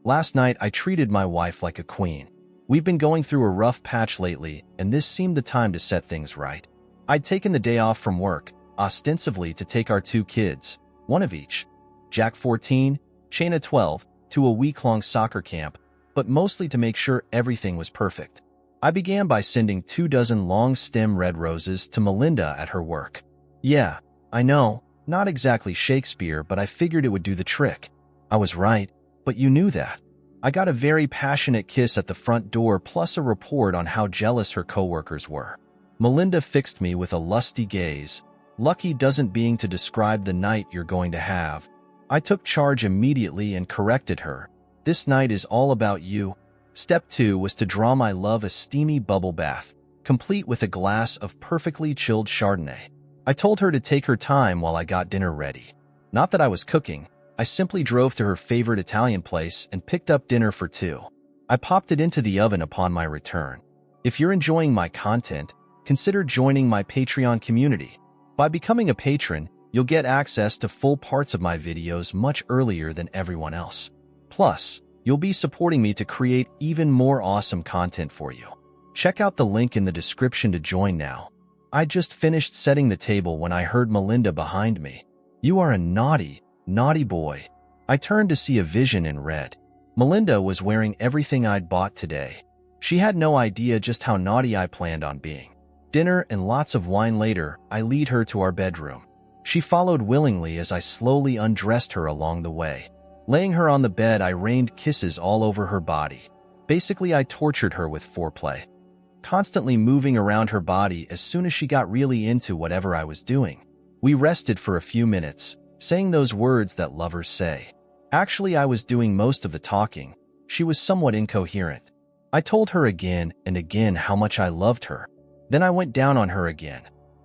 Last night, I treated my wife like a queen. We've been going through a rough patch lately, and this seemed the time to set things right. I'd taken the day off from work, ostensibly to take our 2 kids, one of each, Jack 14, Shayna 12, to a week-long soccer camp, but mostly to make sure everything was perfect. I began by sending 24 long-stem red roses to Melinda at her work. Yeah, I know, not exactly Shakespeare, but I figured it would do the trick. I was right, but you knew that. I got a very passionate kiss at the front door plus a report on how jealous her coworkers were. Melinda fixed me with a lusty gaze. Lucky doesn't being to describe the night you're going to have. I took charge immediately and corrected her. This night is all about you. Step 2 was to draw my love a steamy bubble bath, complete with a glass of perfectly chilled Chardonnay. I told her to take her time while I got dinner ready. Not that I was cooking. I simply drove to her favorite Italian place and picked up dinner for 2. I popped it into the oven upon my return. If you're enjoying my content, consider joining my Patreon community. By becoming a patron, you'll get access to full parts of my videos much earlier than everyone else. Plus, you'll be supporting me to create even more awesome content for you. Check out the link in the description to join now. I just finished setting the table when I heard Melinda behind me. You are a naughty boy. I turned to see a vision in red. Melinda was wearing everything I'd bought today. She had no idea just how naughty I planned on being. Dinner and lots of wine later, I lead her to our bedroom. She followed willingly as I slowly undressed her along the way. Laying her on the bed, I rained kisses all over her body. Basically, I tortured her with foreplay, constantly moving around her body as soon as she got really into whatever I was doing. We rested for a few minutes, saying those words that lovers say. Actually, I was doing most of the talking. She was somewhat incoherent. I told her again and again how much I loved her. Then I went down on her again,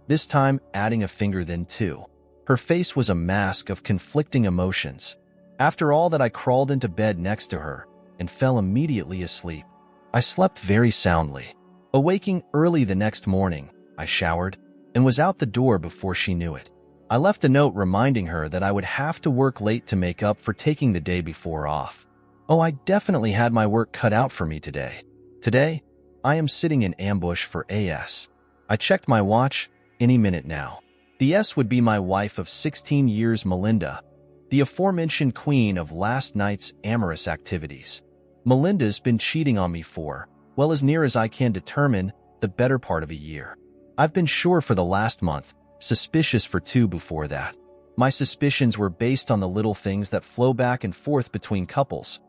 this time adding a finger then 2. Her face was a mask of conflicting emotions. After all that, I crawled into bed next to her and fell immediately asleep. I slept very soundly. Awaking early the next morning, I showered and was out the door before she knew it. I left a note reminding her that I would have to work late to make up for taking the day before off. Oh, I definitely had my work cut out for me today. Today, I am sitting in ambush for AS. I checked my watch, any minute now. The S would be my wife of 16 years, Melinda, the aforementioned queen of last night's amorous activities. Melinda's been cheating on me for, well, as near as I can determine, the better part of a year. I've been sure for the last month, suspicious for 2 before that. My suspicions were based on the little things that flow back and forth between couples.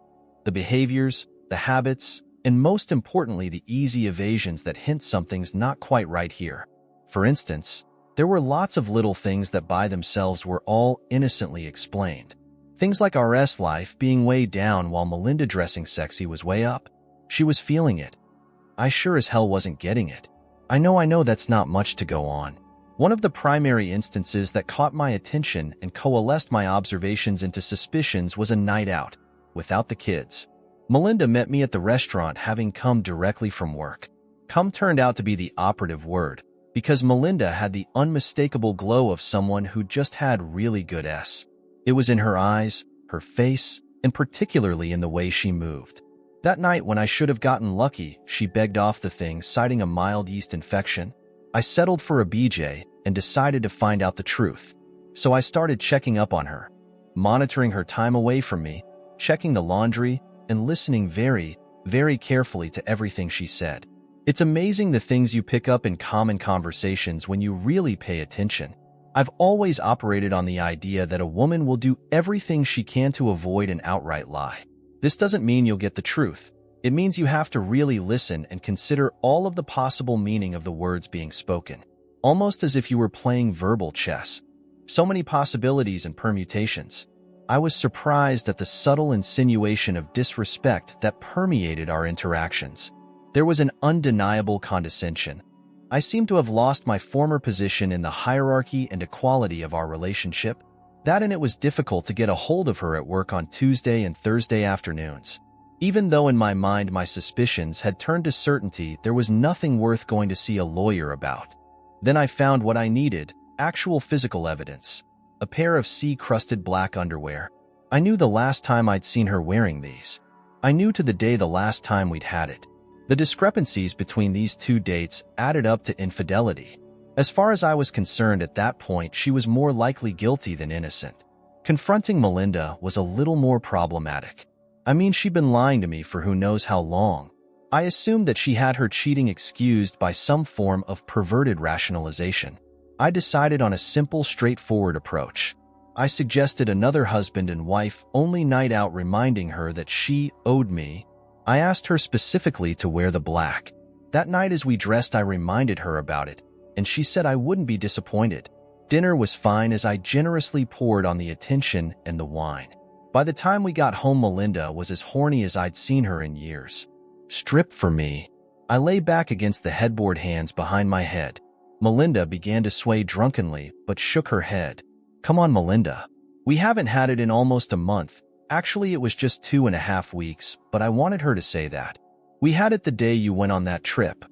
The behaviors, the habits, and most importantly, the easy evasions that hint something's not quite right here. For instance, there were lots of little things that by themselves were all innocently explained. Things like RS life being way down while Melinda dressing sexy was way up. She was feeling it. I sure as hell wasn't getting it. I know that's not much to go on. One of the primary instances that caught my attention and coalesced my observations into suspicions was a night out, without the kids. Melinda met me at the restaurant having come directly from work. Come turned out to be the operative word, because Melinda had the unmistakable glow of someone who just had really good S. It was in her eyes, her face, and particularly in the way she moved. That night when I should have gotten lucky, she begged off the thing, citing a mild yeast infection. I settled for a BJ and decided to find out the truth. So I started checking up on her, monitoring her time away from me, checking the laundry, and listening very, very carefully to everything she said. It's amazing the things you pick up in common conversations when you really pay attention. I've always operated on the idea that a woman will do everything she can to avoid an outright lie. This doesn't mean you'll get the truth. It means you have to really listen and consider all of the possible meaning of the words being spoken, almost as if you were playing verbal chess. So many possibilities and permutations. I was surprised at the subtle insinuation of disrespect that permeated our interactions. There was an undeniable condescension. I seemed to have lost my former position in the hierarchy and equality of our relationship. That and it was difficult to get a hold of her at work on Tuesday and Thursday afternoons. Even though in my mind my suspicions had turned to certainty, there was nothing worth going to see a lawyer about. Then I found what I needed, actual physical evidence. A pair of sea-crusted black underwear. I knew the last time I'd seen her wearing these. I knew to the day the last time we'd had it. The discrepancies between these two dates added up to infidelity. As far as I was concerned at that point, she was more likely guilty than innocent. Confronting Melinda was a little more problematic. I mean, she'd been lying to me for who knows how long. I assumed that she had her cheating excused by some form of perverted rationalization. I decided on a simple, straightforward approach. I suggested another husband and wife only night out, reminding her that she owed me. I asked her specifically to wear the black. That night as we dressed, I reminded her about it, and she said I wouldn't be disappointed. Dinner was fine as I generously poured on the attention and the wine. By the time we got home, Melinda was as horny as I'd seen her in years. Strip for me. I lay back against the headboard, hands behind my head. Melinda began to sway drunkenly, but shook her head. Come on, Melinda. We haven't had it in almost a month. Actually, it was just 2.5 weeks, but I wanted her to say that. We had it the day you went on that trip.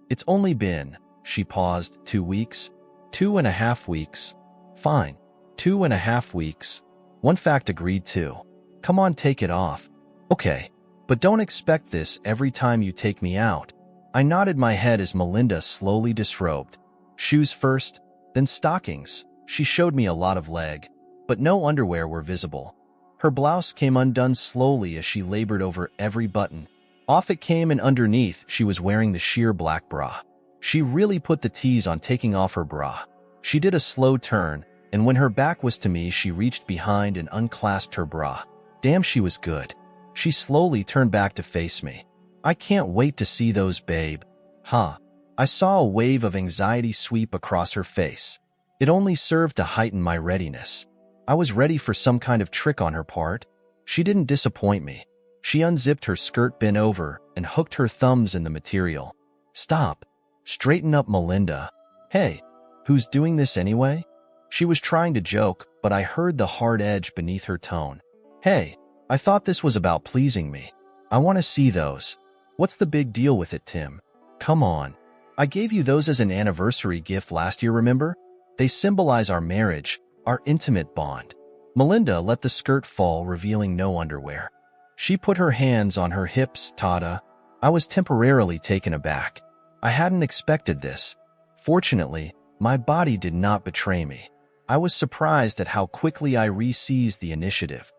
It's only been, she paused, 2 weeks? 2.5 weeks. Fine. 2.5 weeks. One fact, agreed to. Come on, take it off. Okay. But don't expect this every time you take me out. I nodded my head as Melinda slowly disrobed. Shoes first, then stockings. She showed me a lot of leg, but no underwear were visible. Her blouse came undone slowly as she labored over every button. Off it came, and underneath she was wearing the sheer black bra. She really put the tease on taking off her bra. She did a slow turn, and when her back was to me, she reached behind and unclasped her bra. Damn, she was good. She slowly turned back to face me. I can't wait to see those, babe. Huh. I saw a wave of anxiety sweep across her face. It only served to heighten my readiness. I was ready for some kind of trick on her part. She didn't disappoint me. She unzipped her skirt, bent over, and hooked her thumbs in the material. Stop. Straighten up, Melinda. Hey, who's doing this anyway? She was trying to joke, but I heard the hard edge beneath her tone. Hey, I thought this was about pleasing me. I want to see those. What's the big deal with it, Tim? Come on. I gave you those as an anniversary gift last year, remember? They symbolize our marriage, our intimate bond. Melinda let the skirt fall, revealing no underwear. She put her hands on her hips. Tada. I was temporarily taken aback. I hadn't expected this. Fortunately, my body did not betray me. I was surprised at how quickly I re-seized the initiative.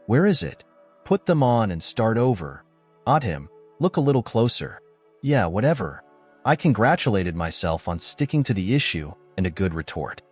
Where is it? Put them on and start over. Odd him. Look a little closer. Yeah, whatever. I congratulated myself on sticking to the issue, and a good retort.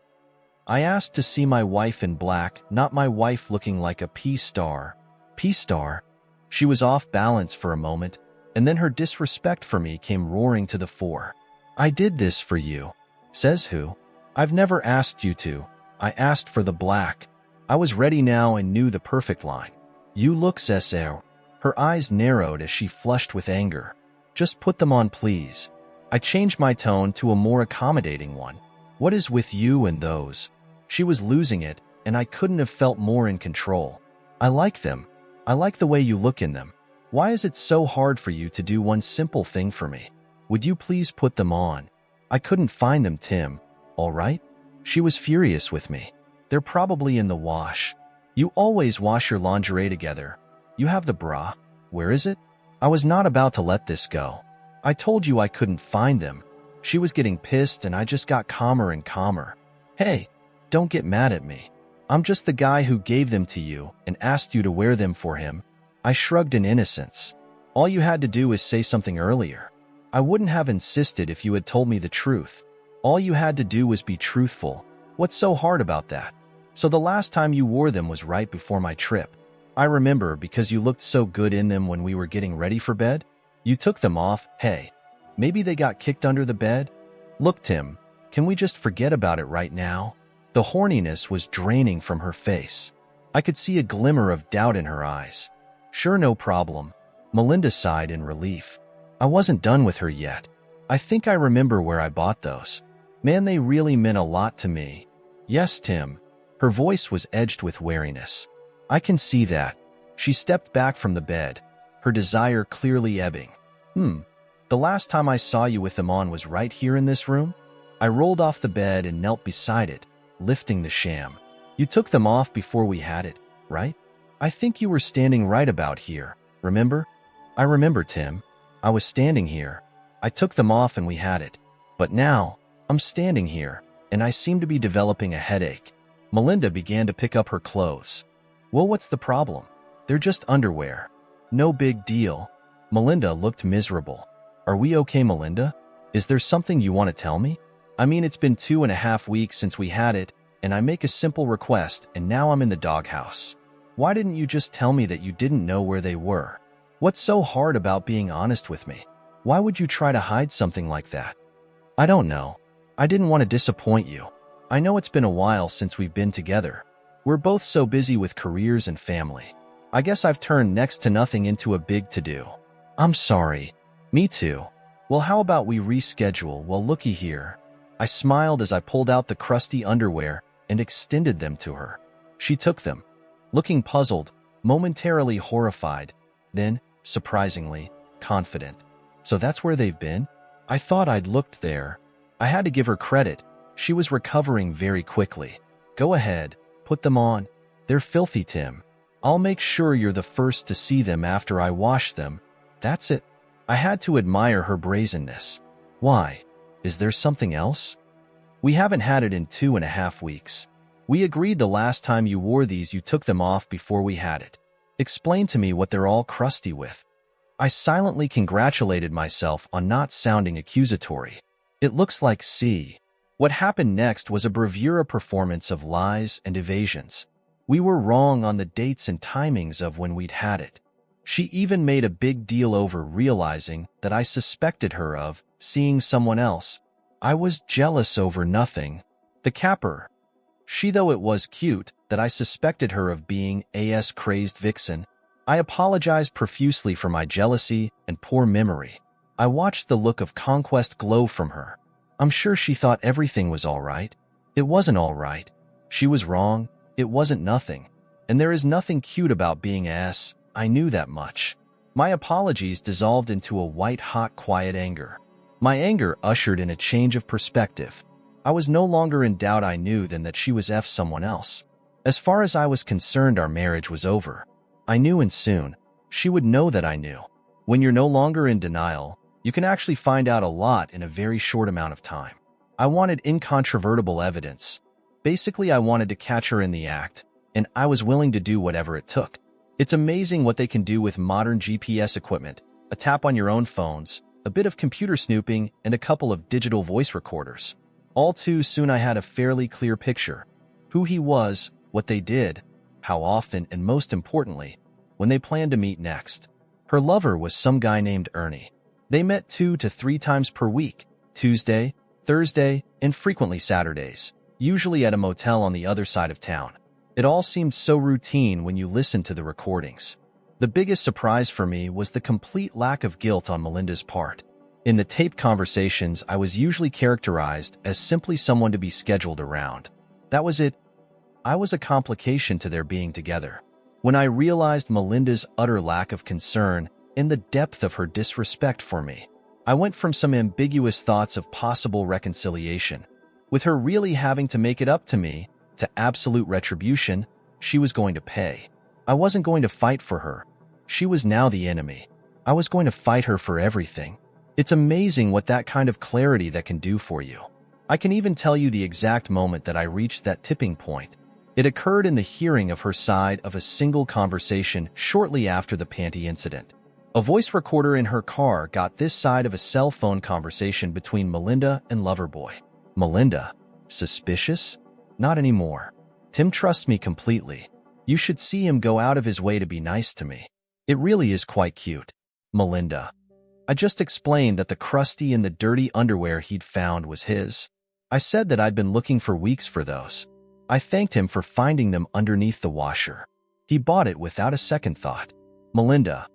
I asked to see my wife in black, not my wife looking like a P-star. P-star? She was off balance for a moment, and then her disrespect for me came roaring to the fore. I did this for you. Says who? I've never asked you to. I asked for the black. I was ready now and knew the perfect line. You look cesare. Her eyes narrowed as she flushed with anger. Just put them on, please. I changed my tone to a more accommodating one. What is with you and those? She was losing it, and I couldn't have felt more in control. I like them. I like the way you look in them. Why is it so hard for you to do one simple thing for me? Would you please put them on? I couldn't find them, Tim. All right? She was furious with me. They're probably in the wash. You always wash your lingerie together. You have the bra. Where is it? I was not about to let this go. I told you I couldn't find them. She was getting pissed, and I just got calmer and calmer. Hey, don't get mad at me. I'm just the guy who gave them to you and asked you to wear them for him. I shrugged in innocence. All you had to do was say something earlier. I wouldn't have insisted if you had told me the truth. All you had to do was be truthful. What's so hard about that? So the last time you wore them was right before my trip. I remember because you looked so good in them when we were getting ready for bed. You took them off. Hey, maybe they got kicked under the bed? Look, Tim, can we just forget about it right now? The horniness was draining from her face. I could see a glimmer of doubt in her eyes. Sure, no problem. Melinda sighed in relief. I wasn't done with her yet. I think I remember where I bought those. Man, they really meant a lot to me. Yes, Tim. Her voice was edged with wariness. I can see that. She stepped back from the bed, her desire clearly ebbing. The last time I saw you with them on was right here in this room? I rolled off the bed and knelt beside it, lifting the sham. You took them off before we had it, right? I think you were standing right about here, Remember? I remember, Tim. I was standing here. I took them off and we had it. But now, I'm standing here, and I seem to be developing a headache. Melinda began to pick up her clothes. Well, what's the problem? They're just underwear. No big deal. Melinda looked miserable. Are we okay, Melinda? Is there something you want to tell me? I mean, it's been 2.5 weeks since we had it, and I make a simple request, and now I'm in the doghouse. Why didn't you just tell me that you didn't know where they were? What's so hard about being honest with me? Why would you try to hide something like that? I don't know. I didn't want to disappoint you. I know it's been a while since we've been together. We're both so busy with careers and family. I guess I've turned next to nothing into a big to-do. I'm sorry. Me too. Well, how about we reschedule? Well, looky here. I smiled as I pulled out the crusty underwear and extended them to her. She took them, looking puzzled, momentarily horrified, then, surprisingly, confident. So that's where they've been? I thought I'd looked there. I had to give her credit. She was recovering very quickly. Go ahead, put them on. They're filthy, Tim. I'll make sure you're the first to see them after I wash them. That's it. I had to admire her brazenness. Why? Is there something else? We haven't had it in 2.5 weeks. We agreed the last time you wore these you took them off before we had it. Explain to me what they're all crusty with. I silently congratulated myself on not sounding accusatory. It looks like what happened next was a bravura performance of lies and evasions. We were wrong on the dates and timings of when we'd had it. She even made a big deal over realizing that I suspected her of seeing someone else. I was jealous over nothing. The capper. She, though it was cute that I suspected her of being a crazed vixen. I apologized profusely for my jealousy and poor memory. I watched the look of conquest glow from her. I'm sure she thought everything was all right. It wasn't all right. She was wrong. It wasn't nothing. And there is nothing cute about being I knew that much. My apologies dissolved into a white-hot, quiet anger. My anger ushered in a change of perspective. I was no longer in doubt. I knew then that she was someone else. As far as I was concerned, our marriage was over. I knew, and soon, she would know that I knew. When you're no longer in denial, you can actually find out a lot in a very short amount of time. I wanted incontrovertible evidence. Basically, I wanted to catch her in the act, and I was willing to do whatever it took. It's amazing what they can do with modern GPS equipment, a tap on your own phones, a bit of computer snooping, and a couple of digital voice recorders. All too soon I had a fairly clear picture. Who he was, what they did, how often, and most importantly, when they planned to meet next. Her lover was some guy named Ernie. They met 2 to 3 times per week, Tuesday, Thursday, and frequently Saturdays, usually at a motel on the other side of town. It all seemed so routine when you listened to the recordings. The biggest surprise for me was the complete lack of guilt on Melinda's part. In the taped conversations, I was usually characterized as simply someone to be scheduled around. That was it. I was a complication to their being together. When I realized Melinda's utter lack of concern and the depth of her disrespect for me, I went from some ambiguous thoughts of possible reconciliation, with her really having to make it up to me, to absolute retribution. She was going to pay. I wasn't going to fight for her. She was now the enemy. I was going to fight her for everything. It's amazing what that kind of clarity that can do for you. I can even tell you the exact moment that I reached that tipping point. It occurred in the hearing of her side of a single conversation shortly after the panty incident. A voice recorder in her car got this side of a cell phone conversation between Melinda and Loverboy. Melinda? Suspicious? Not anymore. Tim trusts me completely. You should see him go out of his way to be nice to me. It really is quite cute. Melinda. I just explained that the crusty and the dirty underwear he'd found was his. I said that I'd been looking for weeks for those. I thanked him for finding them underneath the washer. He bought it without a second thought. Melinda.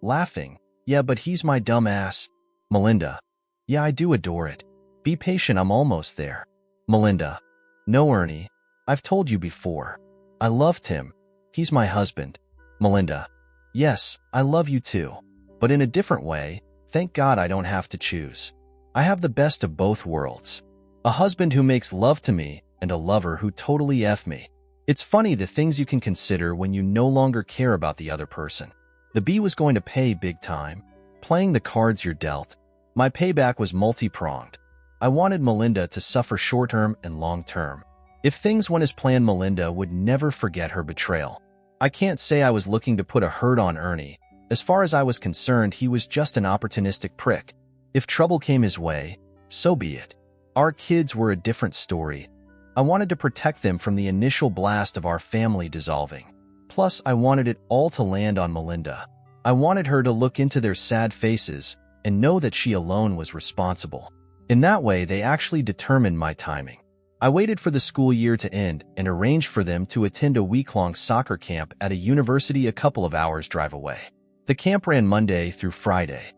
Laughing. Yeah, but he's my dumb ass. Melinda. Yeah, I do adore it. Be patient, I'm almost there. Melinda. No, Ernie. I've told you before. I loved him. He's my husband. Melinda. Yes, I love you too. But in a different way. Thank God I don't have to choose. I have the best of both worlds. A husband who makes love to me and a lover who totally F me. It's funny the things you can consider when you no longer care about the other person. The B was going to pay big time, playing the cards you're dealt. My payback was multi-pronged. I wanted Melinda to suffer short-term and long-term. If things went as planned, Melinda would never forget her betrayal. I can't say I was looking to put a hurt on Ernie. As far as I was concerned, he was just an opportunistic prick. If trouble came his way, so be it. Our kids were a different story. I wanted to protect them from the initial blast of our family dissolving. Plus, I wanted it all to land on Melinda. I wanted her to look into their sad faces and know that she alone was responsible. In that way, they actually determined my timing. I waited for the school year to end and arranged for them to attend a week-long soccer camp at a university a couple of hours' drive away. The camp ran Monday through Friday.